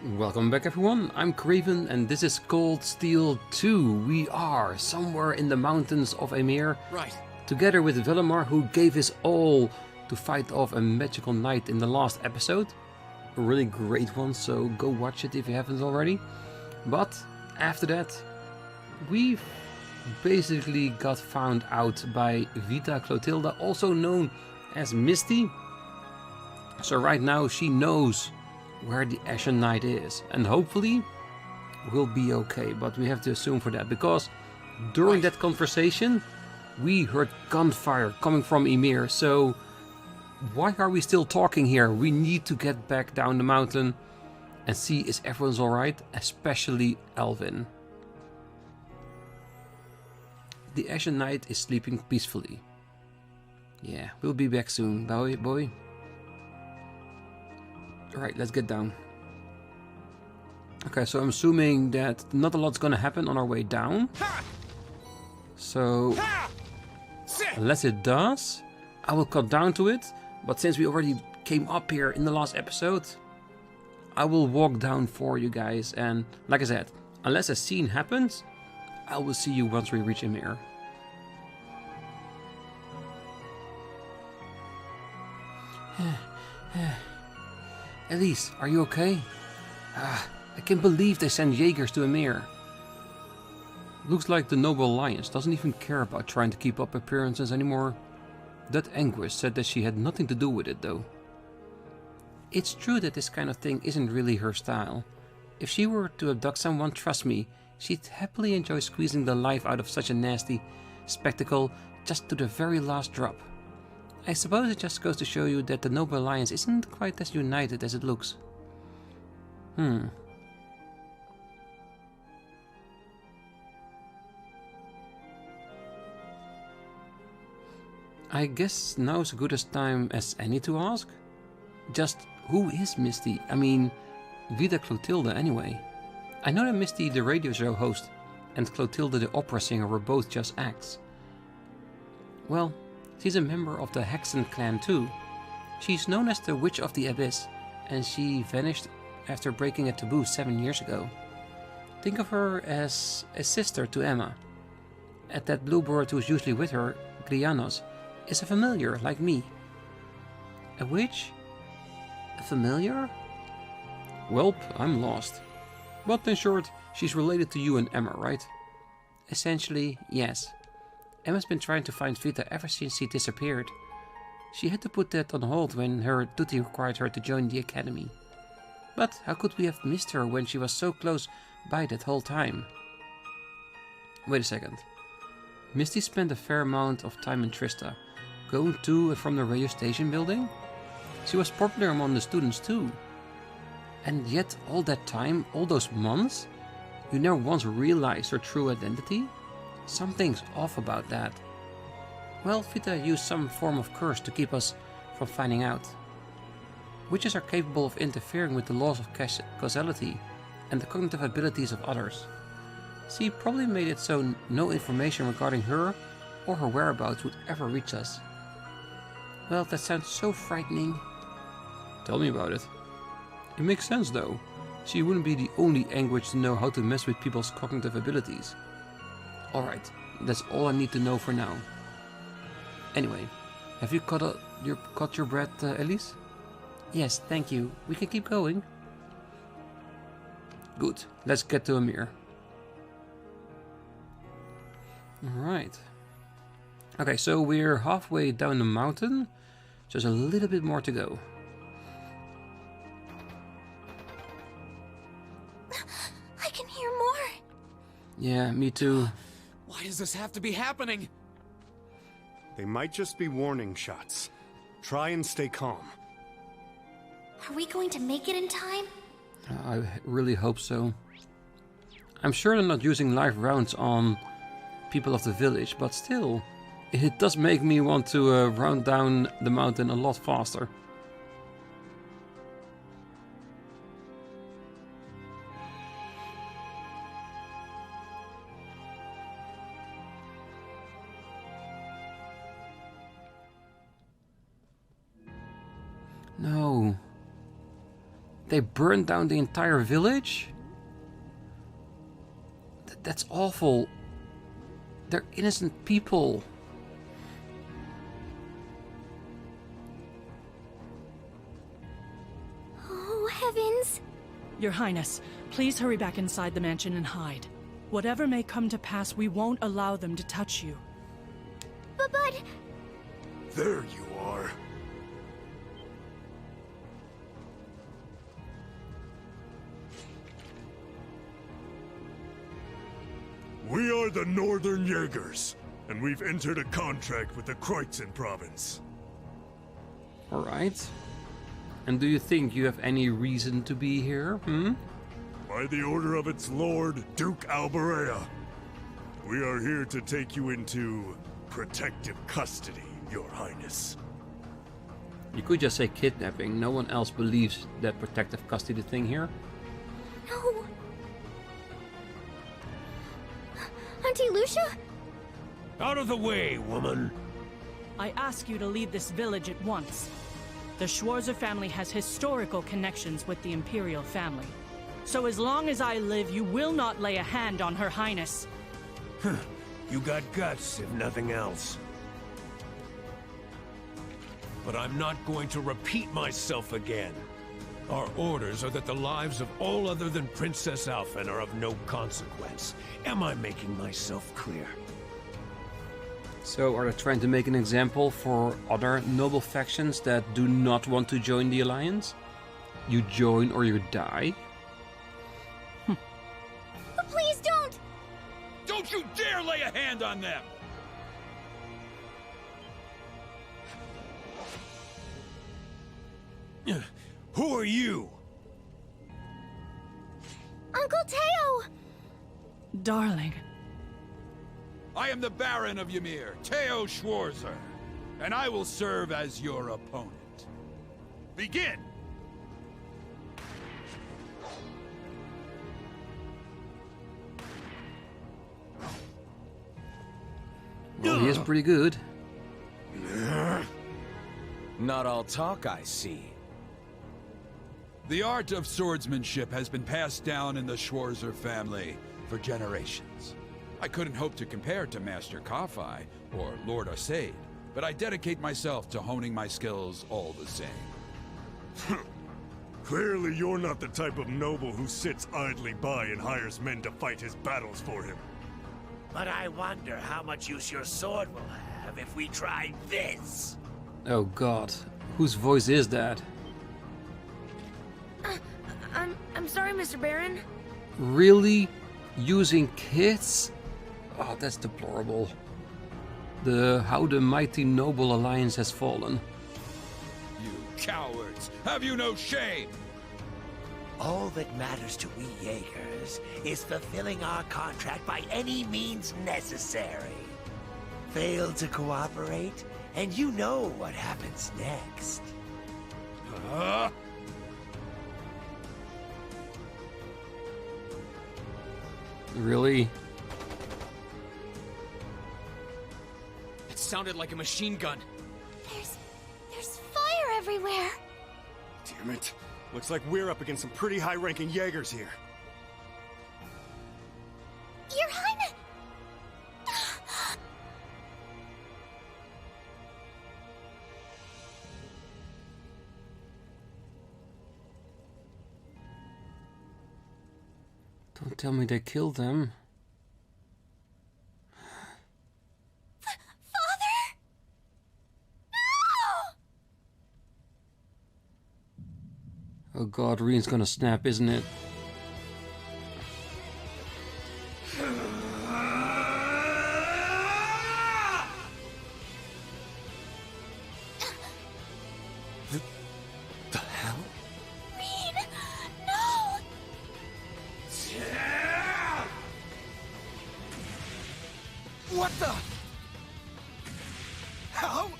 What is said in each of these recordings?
Welcome back everyone, I'm Craven and this is Cold Steel 2. We are somewhere in the mountains of Ymir. Right. Together with Valimar, who gave his all to fight off a magical knight in the last episode. A really great one, so go watch it if you haven't already. But after that, we basically got found out by Vita Clotilda, also known as Misty. So right now she knows where the Ashen Knight is, and hopefully we'll be okay, but we have to assume for that, because during that conversation we heard gunfire coming from Ymir. So why are we still talking here? We need to get back down the mountain and see is everyone's alright, especially Alvin. The Ashen Knight is sleeping peacefully. Yeah, we'll be back soon, boy. Alright, let's get down. Okay, so I'm assuming that not a lot's gonna happen on our way down. So, unless it does, I will cut down to it. But since we already came up here in the last episode, I will walk down for you guys. And like I said, unless a scene happens, I will see you once we reach Ymir. Elise, are you okay? I can't believe they sent Jaegers to Ymir. Looks like the noble alliance doesn't even care about trying to keep up appearances anymore. That Anguish said that she had nothing to do with it though. It's true that this kind of thing isn't really her style. If she were to abduct someone, trust me, she'd happily enjoy squeezing the life out of such a nasty spectacle just to the very last drop. I suppose it just goes to show you that the Noble Alliance isn't quite as united as it looks. I guess now's as good a time as any to ask. Just who is Misty? I mean, Vita Clotilda anyway. I know that Misty, the radio show host, and Clotilda, the opera singer, were both just acts. Well, she's a member of the Hexen clan too. She's known as the Witch of the Abyss, and she vanished after breaking a taboo 7 years ago. Think of her as a sister to Emma. And that bluebird who's usually with her, Grianos, is a familiar like me. A witch? A familiar? Welp, I'm lost. But in short, she's related to you and Emma, right? Essentially, yes. Emma's been trying to find Vita ever since she disappeared. She had to put that on hold when her duty required her to join the academy. But how could we have missed her when she was so close by that whole time? Wait a second. Misty spent a fair amount of time in Trista, going to and from the radio station building? She was popular among the students too. And yet all that time, all those months, you never once realized her true identity? Something's off about that. Well, Vita used some form of curse to keep us from finding out. Witches are capable of interfering with the laws of causality and the cognitive abilities of others. She probably made it so no information regarding her or her whereabouts would ever reach us. Well, that sounds so frightening. Tell me about it. It makes sense though. She wouldn't be the only Anguish to know how to mess with people's cognitive abilities. Alright, that's all I need to know for now. Anyway, have you caught your breath, Elise? Yes, thank you. We can keep going. Good, let's get to Ymir. Alright. Okay, so we're halfway down the mountain. Just a little bit more to go. I can hear more. Yeah, me too. Why does this have to be happening? They might just be warning shots. Try and stay calm. Are we going to make it in time? I really hope so. I'm sure they're not using live rounds on people of the village, but still, it does make me want to round down the mountain a lot faster. No. They burned down the entire village? That's awful. They're innocent people. Oh, heavens. Your Highness, please hurry back inside the mansion and hide. Whatever may come to pass, we won't allow them to touch you. But... There you are. We are the Northern Jaegers, and we've entered a contract with the Kreutzen province. Alright. And do you think you have any reason to be here, By the order of its lord, Duke Alberea. We are here to take you into protective custody, Your Highness. You could just say kidnapping. No one else believes that protective custody thing here. No. Auntie Lucia? Out of the way, woman! I ask you to leave this village at once. The Schwarzer family has historical connections with the Imperial family. So as long as I live, you will not lay a hand on Her Highness. You got guts, if nothing else. But I'm not going to repeat myself again. Our orders are that the lives of all other than Princess Alphen are of no consequence. Am I making myself clear? So are they trying to make an example for other noble factions that do not want to join the alliance? You join or you die? Please don't! Don't you dare lay a hand on them! Who are you? Uncle Teo! Darling. I am the Baron of Ymir, Teo Schwarzer, and I will serve as your opponent. Begin! Well, he is pretty good. Not all talk, I see. The art of swordsmanship has been passed down in the Schwarzer family for generations. I couldn't hope to compare to Master Kafai or Lord Osaid, but I dedicate myself to honing my skills all the same. Clearly you're not the type of noble who sits idly by and hires men to fight his battles for him. But I wonder how much use your sword will have if we try this. Oh god, whose voice is that? I'm sorry, Mr. Baron. Really? Using kids? Oh, that's deplorable. How the mighty noble alliance has fallen. You cowards! Have you no shame? All that matters to we Jaegers is fulfilling our contract by any means necessary. Fail to cooperate, and you know what happens next. Huh? Really? It sounded like a machine gun. There's fire everywhere. Damn it. Looks like we're up against some pretty high-ranking Jaegers here. Your Highness! Don't tell me they killed them. Father? No! Oh god, Rean's gonna snap, isn't it? The hell? Rean! No! What the? How?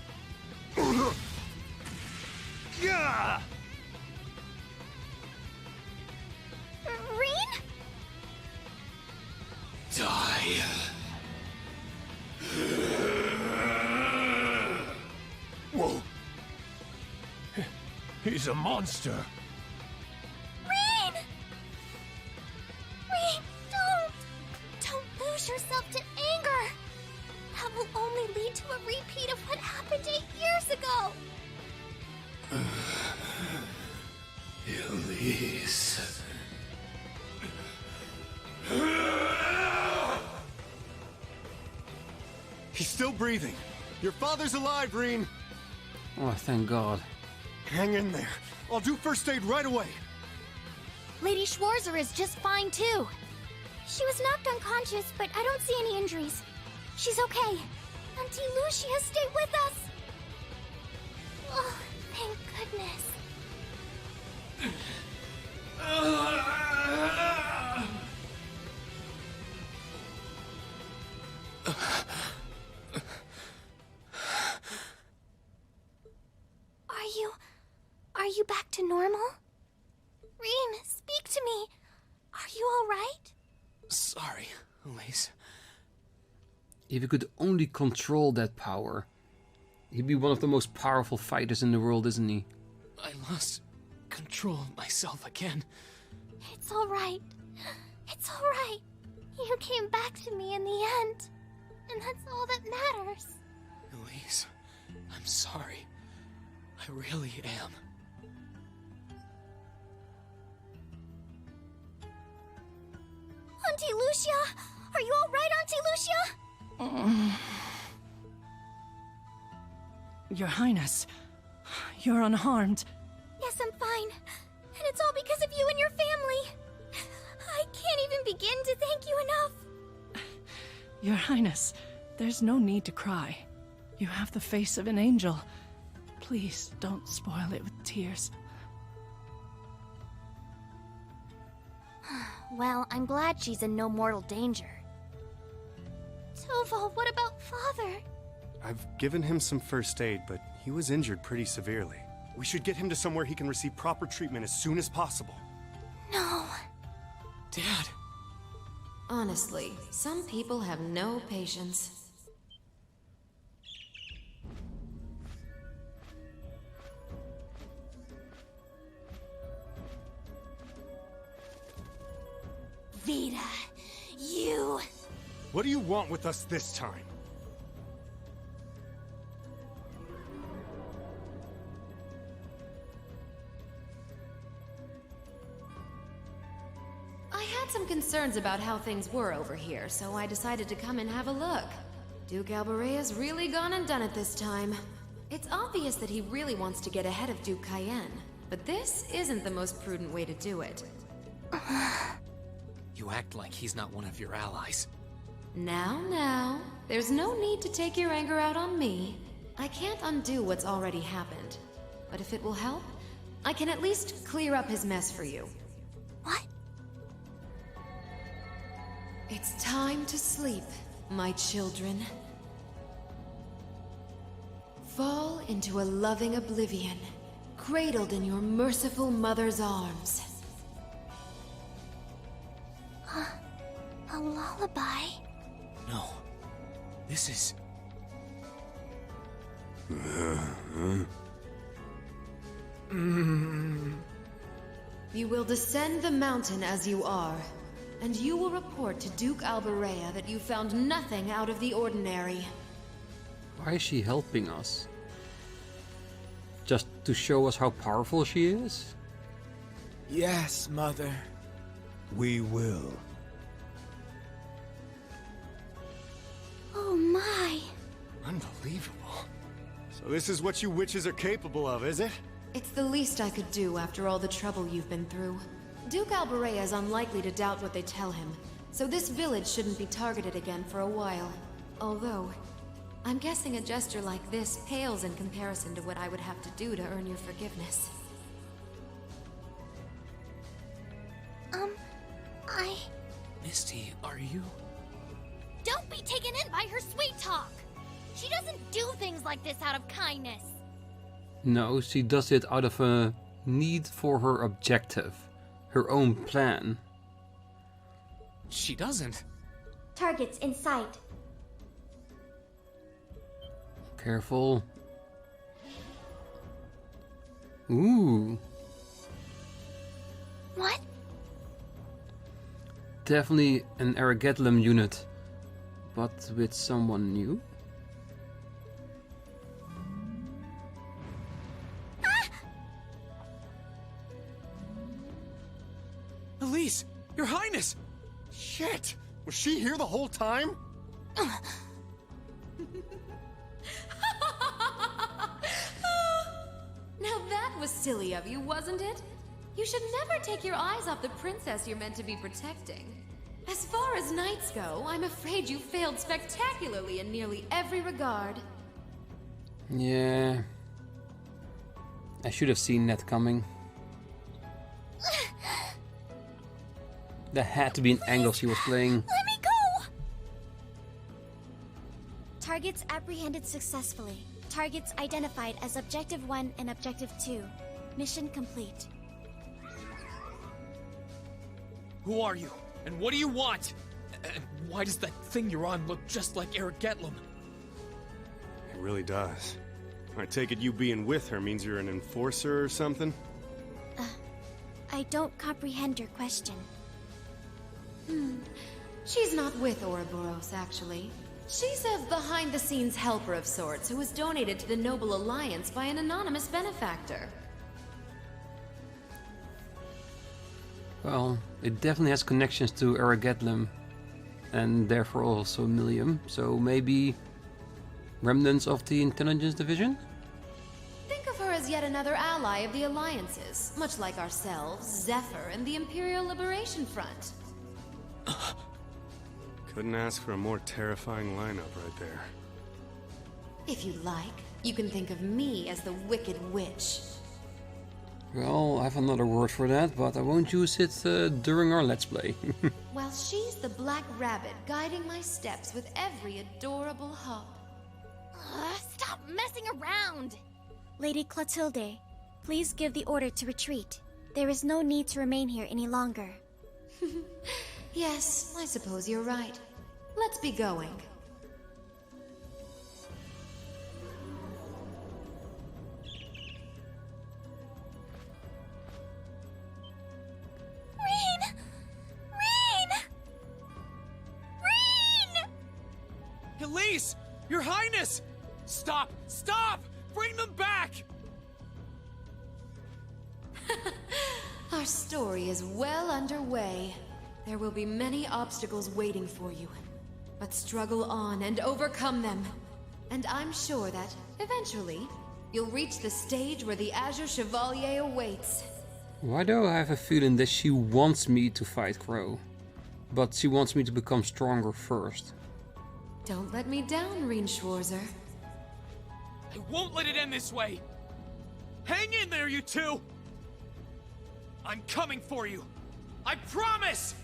Yeah! Rean? Die. Whoa! He's a monster. breathing. Your father's alive, Rean. Oh, thank God. Hang in there. I'll do first aid right away. Lady Schwarzer is just fine too. She was knocked unconscious, but I don't see any injuries. She's okay. Auntie Lucia stayed with us. Oh, thank goodness. Are you back to normal? Rean, speak to me. Are you all right? Sorry, Elise. If he could only control that power, he'd be one of the most powerful fighters in the world, isn't he? I lost control of myself again. It's all right. It's all right. You came back to me in the end. And that's all that matters. Elise, I'm sorry. I really am. Auntie Lucia! Are you all right, Auntie Lucia? Your Highness, you're unharmed. Yes, I'm fine. And it's all because of you and your family. I can't even begin to thank you enough. Your Highness, there's no need to cry. You have the face of an angel. Please don't spoil it with tears. Well, I'm glad she's in no mortal danger. Toval, what about Father? I've given him some first aid, but he was injured pretty severely. We should get him to somewhere he can receive proper treatment as soon as possible. No. Dad. Honestly, some people have no patience. Vita, you... What do you want with us this time? I had some concerns about how things were over here, so I decided to come and have a look. Duke Albarea's really gone and done it this time. It's obvious that he really wants to get ahead of Duke Cayenne, but this isn't the most prudent way to do it. You act like he's not one of your allies. Now, there's no need to take your anger out on me. I can't undo what's already happened. But if it will help, I can at least clear up his mess for you. What? It's time to sleep, my children. Fall into a loving oblivion, cradled in your merciful mother's arms. A lullaby? No. This is... You will descend the mountain as you are, and you will report to Duke Albarea that you found nothing out of the ordinary. Why is she helping us? Just to show us how powerful she is? Yes, Mother. We will. Oh my. Unbelievable. So this is what you witches are capable of, is it? It's the least I could do after all the trouble you've been through. Duke Albarea is unlikely to doubt what they tell him, so this village shouldn't be targeted again for a while. Although, I'm guessing a gesture like this pales in comparison to what I would have to do to earn your forgiveness. Misty, are you... Don't be taken in by her sweet talk! She doesn't do things like this out of kindness. No, she does it out of a need for her objective. Her own plan. She doesn't. Targets in sight. Careful. Ooh. What? Definitely an Arageddlum unit. But with someone new? Elise! Your Highness! Shit! Was she here the whole time? Now that was silly of you, wasn't it? You should never take your eyes off the princess you're meant to be protecting. As far as knights go, I'm afraid you failed spectacularly in nearly every regard. Yeah. I should have seen that coming. There had to be an angle she was playing. Let me go! Targets apprehended successfully. Targets identified as Objective 1 and Objective 2. Mission complete. Who are you? And what do you want? And why does that thing you're on look just like Erebonia? It really does. I take it you being with her means you're an enforcer or something? I don't comprehend your question. She's not with Ouroboros, actually. She's a behind-the-scenes helper of sorts who was donated to the Noble Alliance by an anonymous benefactor. Well, it definitely has connections to Erebonia, and therefore also Milium, so maybe remnants of the intelligence division? Think of her as yet another ally of the Alliances, much like ourselves, Zephyr, and the Imperial Liberation Front. Couldn't ask for a more terrifying lineup right there. If you like, you can think of me as the Wicked Witch. Well, I have another word for that, but I won't use it during our Let's Play. Well, she's the Black Rabbit guiding my steps with every adorable hop. Stop messing around! Lady Clotilde, please give the order to retreat. There is no need to remain here any longer. Yes, I suppose you're right. Let's be going. Rean! Rean! Rean! Elise! Your Highness! Stop! Stop! Bring them back! Our story is well underway. There will be many obstacles waiting for you. But struggle on and overcome them. And I'm sure that, eventually, you'll reach the stage where the Azure Chevalier awaits. Why do I have a feeling that she wants me to fight Crow? But she wants me to become stronger first. Don't let me down, Rean Schwarzer. I won't let it end this way! Hang in there, you two! I'm coming for you! I promise!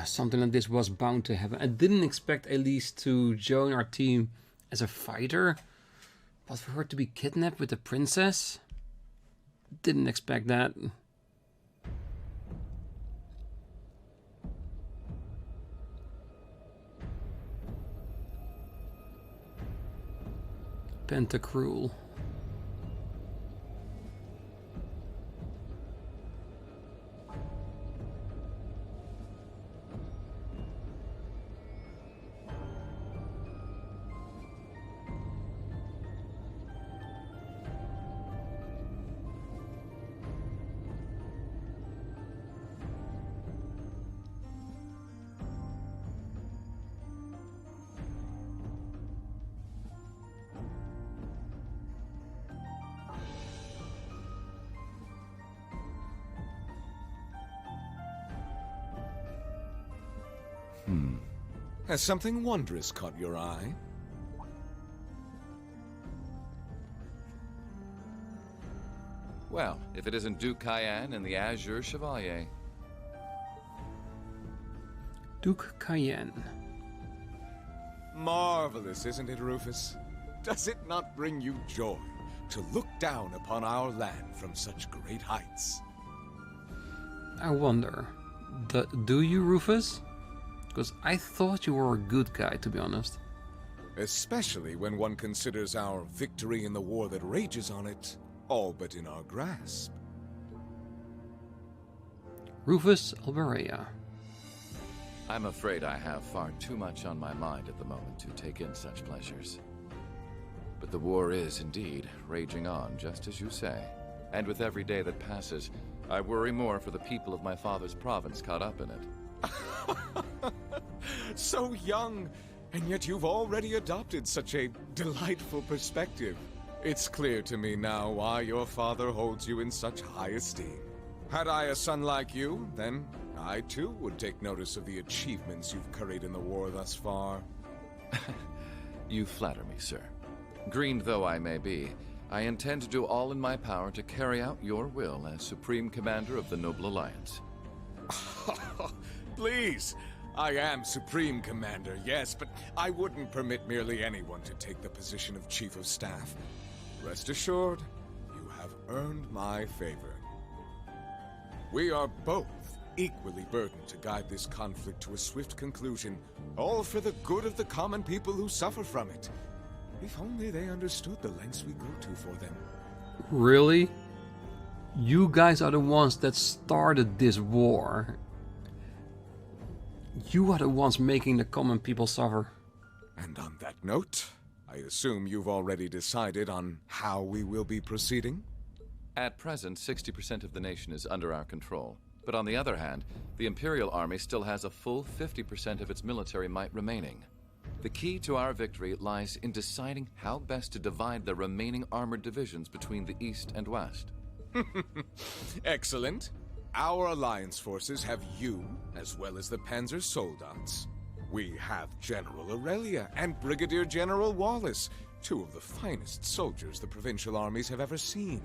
Something like this was bound to happen. I didn't expect Elise to join our team as a fighter, but for her to be kidnapped with the princess? Didn't expect that. Pentacruel. Has something wondrous caught your eye? Well, if it isn't Duke Cayenne and the Azure Chevalier. Duke Cayenne. Marvelous, isn't it, Rufus? Does it not bring you joy to look down upon our land from such great heights? I wonder, do you, Rufus? Because I thought you were a good guy, to be honest. Especially when one considers our victory in the war that rages on it all but in our grasp. Rufus Alberea. I'm afraid I have far too much on my mind at the moment to take in such pleasures. But the war is indeed raging on, just as you say. And with every day that passes, I worry more for the people of my father's province caught up in it. So young, and yet you've already adopted such a delightful perspective. It's clear to me now why your father holds you in such high esteem. Had I a son like you, then I too would take notice of the achievements you've curried in the war thus far. You flatter me, sir. Green though I may be, I intend to do all in my power to carry out your will as Supreme Commander of the Noble Alliance. Please! I am Supreme Commander, yes, but I wouldn't permit merely anyone to take the position of Chief of Staff. Rest assured, you have earned my favor. We are both equally burdened to guide this conflict to a swift conclusion, all for the good of the common people who suffer from it. If only they understood the lengths we go to for them. Really? You guys are the ones that started this war. You are the ones making the common people suffer. And on that note, I assume you've already decided on how we will be proceeding? At present, 60% of the nation is under our control. But on the other hand, the Imperial Army still has a full 50% of its military might remaining. The key to our victory lies in deciding how best to divide the remaining armored divisions between the East and West. Excellent. Our alliance forces have you, as well as the Panzer Soldats. We have General Aurelia and Brigadier General Wallace, two of the finest soldiers the provincial armies have ever seen.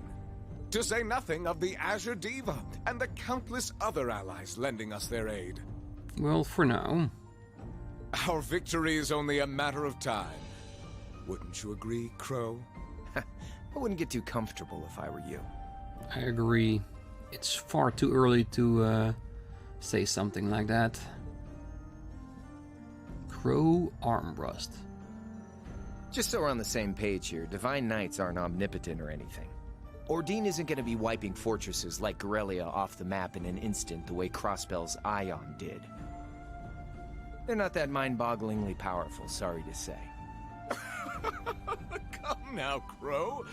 To say nothing of the Azure Diva and the countless other allies lending us their aid. Well, for now. Our victory is only a matter of time. Wouldn't you agree, Crow? I wouldn't get too comfortable if I were you. I agree. It's far too early to say something like that. Crow Armbrust. Just so we're on the same page here, Divine Knights aren't omnipotent or anything. Ordine isn't going to be wiping fortresses like Gorelia off the map in an instant the way Crossbell's Ion did. They're not that mind-bogglingly powerful, sorry to say. Come now, Crow.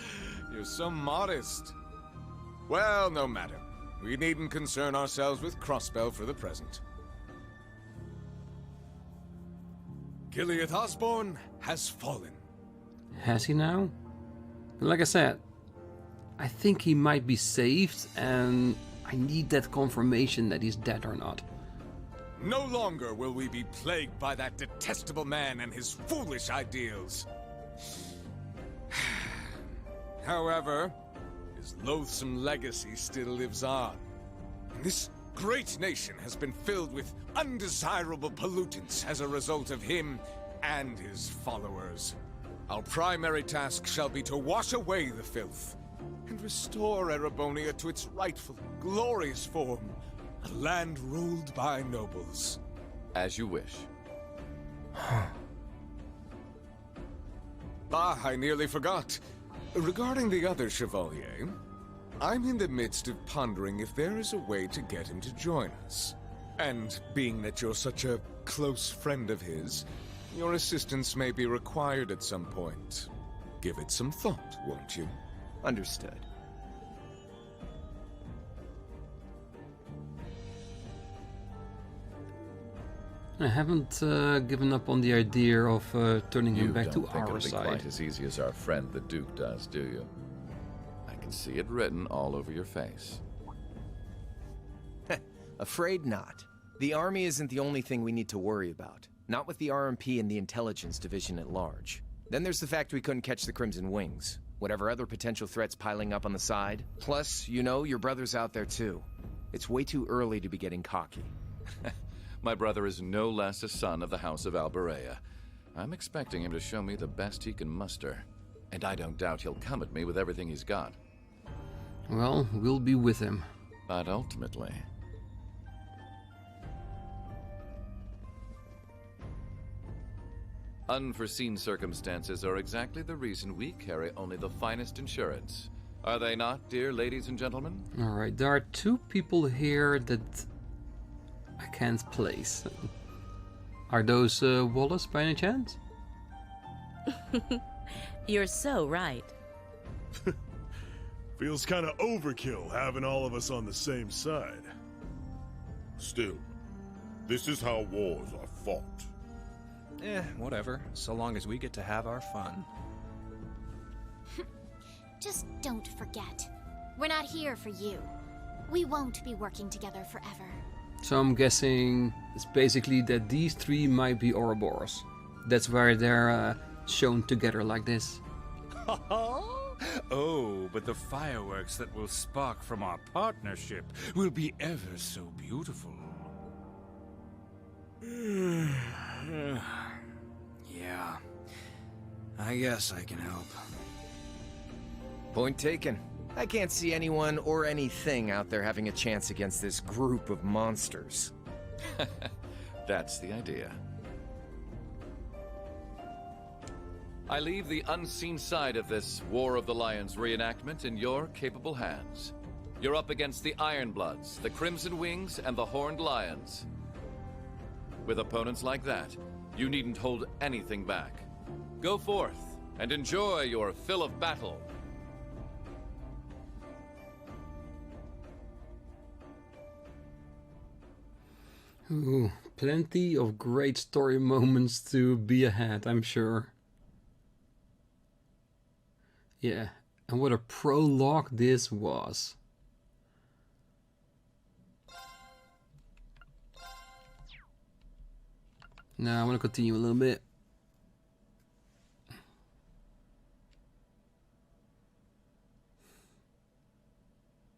You're so modest. Well, no matter. We needn't concern ourselves with Crossbell for the present. Gilead Osborne has fallen. Has he now? Like I said, I think he might be saved, and I need that confirmation that he's dead or not. No longer will we be plagued by that detestable man and his foolish ideals. However, his loathsome legacy still lives on. This great nation has been filled with undesirable pollutants as a result of him and his followers. Our primary task shall be to wash away the filth and restore Erebonia to its rightful, glorious form, a land ruled by nobles. As you wish. I nearly forgot. Regarding the other Chevalier, I'm in the midst of pondering if there is a way to get him to join us. And being that you're such a close friend of his, your assistance may be required at some point. Give it some thought, won't you? Understood. I haven't given up on the idea of turning him back to our You don't think it'll be side. quite as easy as our friend the Duke does, do you? I can see it written all over your face. Afraid not. The army isn't the only thing we need to worry about. Not with the RMP and the intelligence division at large. Then there's the fact we couldn't catch the Crimson Wings. Whatever other potential threats piling up on the side. Plus, you know, your brother's out there too. It's way too early to be getting cocky. My brother is no less a son of the House of Albarea. I'm expecting him to show me the best he can muster. And I don't doubt he'll come at me with everything he's got. Well, we'll be with him. But ultimately... unforeseen circumstances are exactly the reason we carry only the finest insurance. Are they not, dear ladies and gentlemen? Alright, there are two people here that I can't place. Are those Wallace by any chance? You're so right. Feels kinda overkill having all of us on the same side. Still, this is how wars are fought. Whatever, so long as we get to have our fun. Just don't forget. We're not here for you. We won't be working together forever. So I'm guessing it's basically that these three might be Ouroboros. That's why they're shown together like this. Oh, but the fireworks that will spark from our partnership will be ever so beautiful. Yeah, I guess I can help. Point taken. I can't see anyone or anything out there having a chance against this group of monsters. That's the idea. I leave the unseen side of this War of the Lions reenactment in your capable hands. You're up against the Ironbloods, the Crimson Wings, and the Horned Lions. With opponents like that, you needn't hold anything back. Go forth and enjoy your fill of battle. Ooh, plenty of great story moments to be ahead, I'm sure. Yeah, and what a prologue this was. Now I want to continue a little bit.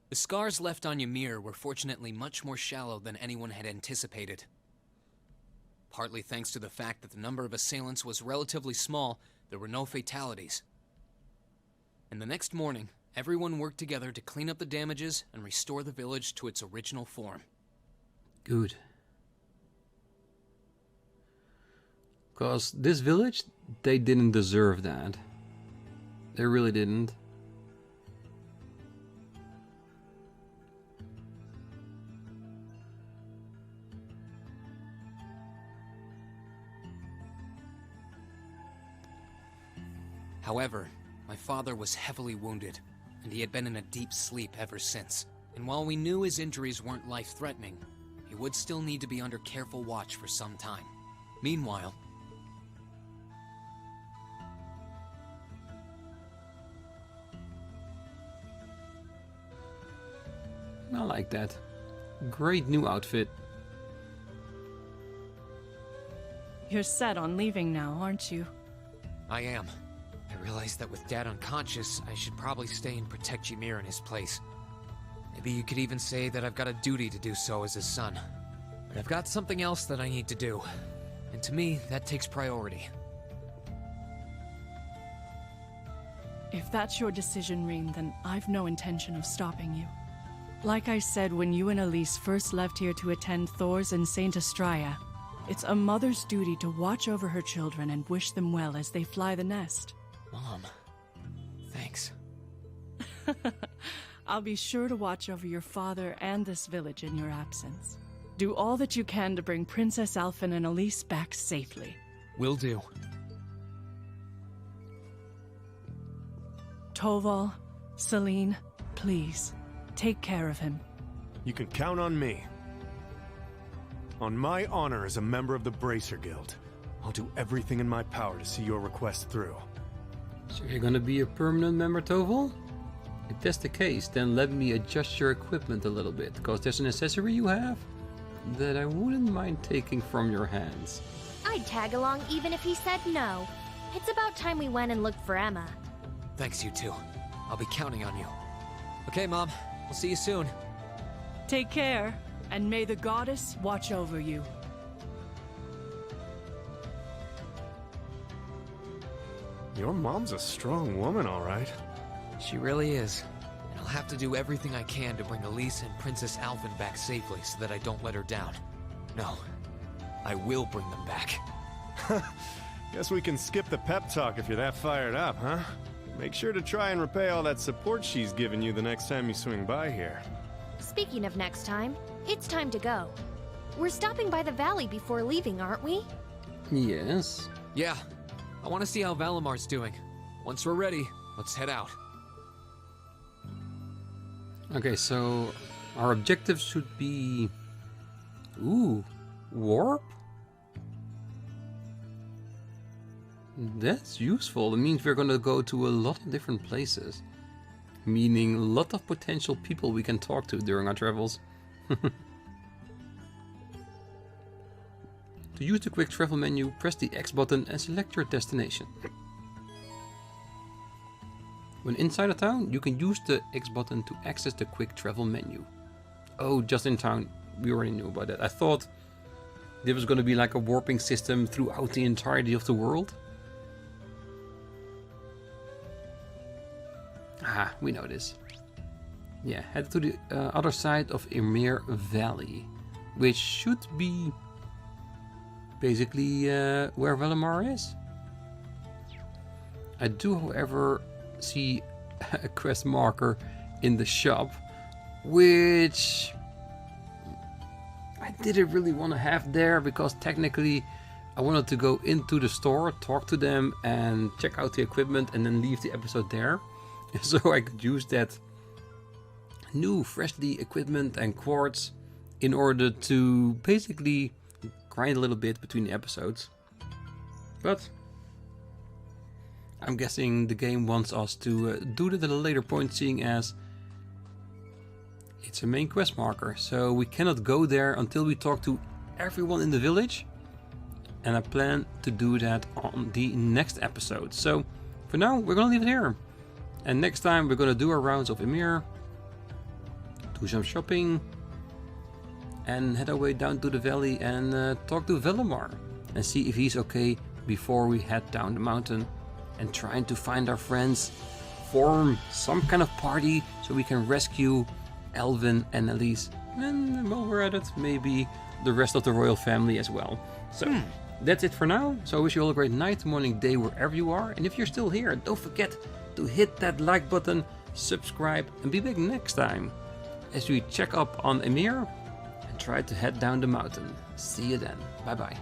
The scars left on Ymir were fortunately much more shallow than anyone had anticipated. Partly thanks to the fact that the number of assailants was relatively small, there were no fatalities. And the next morning, everyone worked together to clean up the damages and restore the village to its original form. Good. Because this village, they didn't deserve that. They really didn't. However, my father was heavily wounded, and he had been in a deep sleep ever since. And while we knew his injuries weren't life-threatening, he would still need to be under careful watch for some time. Meanwhile, I like that. Great new outfit. You're set on leaving now, aren't you? I am. I realized that with Dad unconscious, I should probably stay and protect Ymir in his place. Maybe you could even say that I've got a duty to do so as his son. But I've got something else that I need to do. And to me, that takes priority. If that's your decision, Rean, then I've no intention of stopping you. Like I said when you and Elise first left here to attend Thor's and Saint Astraea, it's a mother's duty to watch over her children and wish them well as they fly the nest. Mom, thanks. I'll be sure to watch over your father and this village in your absence. Do all that you can to bring Princess Alphen and Elise back safely. Will do. Toval, Celine, please, take care of him. You can count on me. On my honor as a member of the Bracer Guild, I'll do everything in my power to see your request through. So you're gonna be a permanent member, Toval? If that's the case, then let me adjust your equipment a little bit, because there's an accessory you have that I wouldn't mind taking from your hands. I'd tag along even if he said no. It's about time we went and looked for Emma. Thanks, you two. I'll be counting on you. Okay, Mom. We'll see you soon. Take care, and may the goddess watch over you. Your mom's a strong woman, all right. She really is. And I'll have to do everything I can to bring Elise and Princess Alphen back safely so that I don't let her down. No, I will bring them back. Guess we can skip the pep talk if you're that fired up, huh? Make sure to try and repay all that support she's given you the next time you swing by here. Speaking of next time, it's time to go. We're stopping by the valley before leaving, aren't we? Yes. Yeah. I want to see how Valimar's doing. Once we're ready, let's head out. Okay, so our objectives should be... Ooh, warp? That's useful. It means we're gonna go to a lot of different places. Meaning a lot of potential people we can talk to during our travels. To use the quick travel menu, press the X button and select your destination. When inside a town, you can use the X button to access the quick travel menu. Oh, just in town. We already knew about that. I thought there was going to be like a warping system throughout the entirety of the world. Ah, we know this. Yeah, head to the other side of Ymir Valley, which should be basically where Valimar is. I do, however, see a quest marker in the shop, which I didn't really want to have there because technically I wanted to go into the store, talk to them and check out the equipment and then leave the episode there. So I could use that new freshly equipment and quartz in order to basically grind a little bit between the episodes. But I'm guessing the game wants us to do that at a later point, seeing as it's a main quest marker. So we cannot go there until we talk to everyone in the village. And I plan to do that on the next episode. So for now, we're gonna leave it here. And next time we're gonna do our rounds of Ymir, do some shopping, and head our way down to the valley and talk to Valimar and see if he's okay before we head down the mountain and trying to find our friends, form some kind of party so we can rescue Elvin and Elise, and while we're at it, maybe the rest of the royal family as well. So that's it for now. So I wish you all a great night, morning, day, wherever you are. And if you're still here, don't forget to hit that like button, subscribe, and be back next time as we check up on Ymir and try to head down the mountain. See you then. Bye bye.